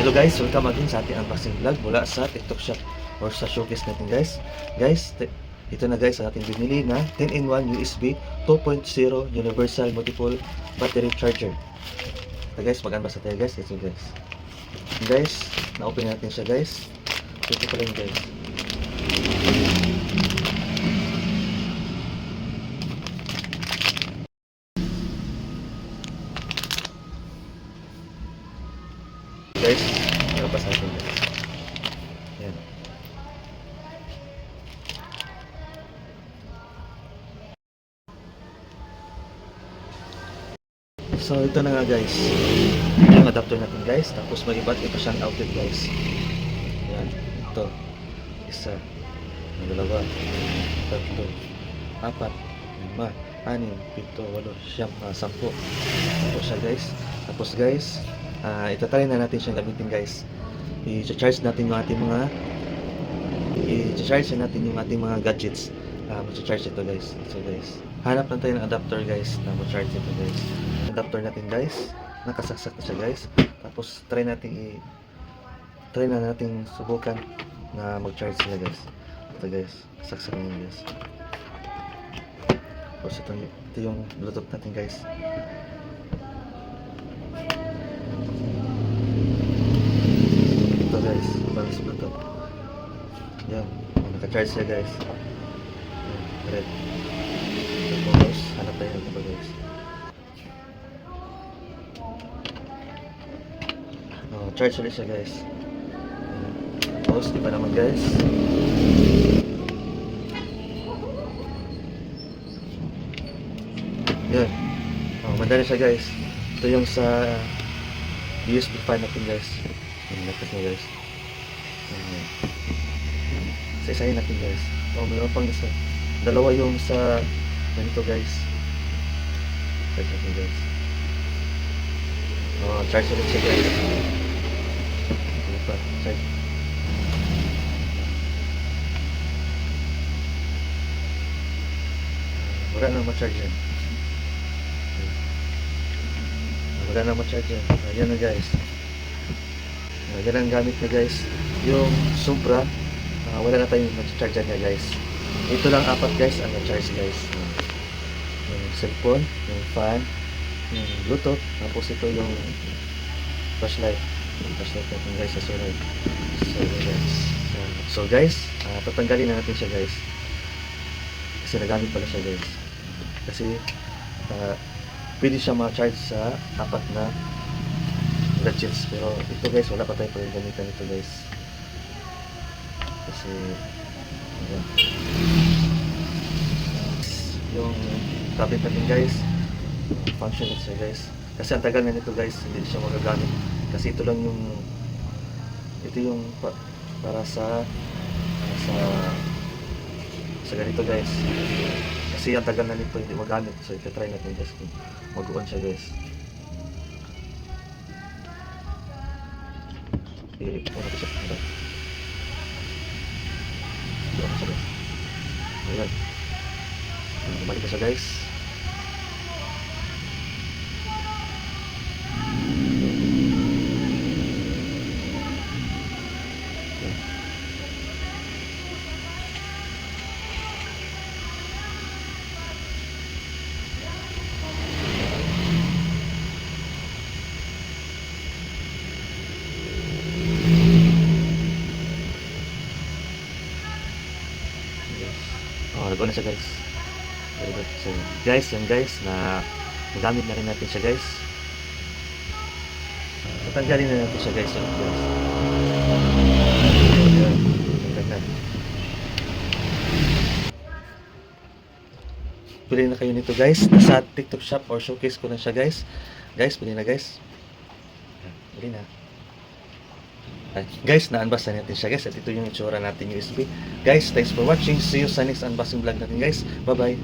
Hello guys, welcome again sa ating unboxing vlog mula sa TikTok shop or sa showcase natin guys. Guys, ito na guys ang ating binili na 10-in-1 USB 2.0 Universal Multiple Battery Charger. Ito guys, mag-unbox na tayo guys. Ito guys. Guys, na-open natin siya guys. Ito pa rin guys. Guys, nalapas natin guys. Yan. So ito na nga guys, yung adapter natin guys. Tapos may iba't iba siyang outlet guys. Yan, ito isa, dalawa, tatlo, apat, lima, anim, pito, walo, siyam, 10. Tapos siya guys. Tapos guys, itatry na natin siyang gamitin guys. I-charge natin yung ating mga gadgets. Mag-charge ito guys. So guys, hanap lang tayo ng adapter guys na mag-charge ito guys. Adapter natin guys, nakasaksak na siya guys. Tapos try na natin subukan na mag-charge sila guys. Ito guys, saksak na guys. Tapos ito yung Bluetooth natin guys. Ito guys, parang sa Bluetooth. Yan, naka-charge siya guys. Yan, red. Tapos hanap tayo ng iba guys. Charge ulit siya guys. Tapos iba naman guys. Yan. Madali siya guys. Ito yung sa USB 5 natin guys. Nakas niya guys. Isa-isahin natin guys. Mayroon pang isa. Dalawa yung sa ganito guys. Charge natin guys. Charge ulit siya guys. Charge. Wala nang ma-charge yan. Wala nang ma-charge yan. Ayan na guys. Yan ang gamit na guys. Yung Supra, wala na tayong ma-charge yan guys. Ito lang apat guys ang ma-charge guys. Yung cellphone, yung fan, yung Bluetooth, tapos ito yung flashlight. Flashlight natin guys sa sunod. So guys, tatanggalin na natin siya guys. Kasi nagamit pala siya guys. Kasi pwede siya ma-charge sa apat na gadgets. Pero ito guys, wala pa tayo pwede gamitan ito guys. Kasi ayan. Yung tablet natin guys, functional siya guys. Kasi ang tagal na nito guys, hindi siya magagamit. Kasi ito lang yung para sa ganito guys. Kasi ang tagal na nito hindi magamit. So ita-try natin guys kung mag-on siya guys. I-on natin siya. I-on siya guys. Ayan. Bumalik na siya guys. Nag-on na siya guys. Very good. So guys, yan guys, na nagamit na rin natin siya guys. Tatanggalin na natin siya guys. Pili na kayo nito guys. Nasa TikTok shop or showcase ko na siya guys. Guys, pili na guys. Pili na. Guys, na-unbox na natin siya guys. At ito yung itsura natin USB. Guys, thanks for watching. See you sa next unboxing vlog natin guys. Bye-bye.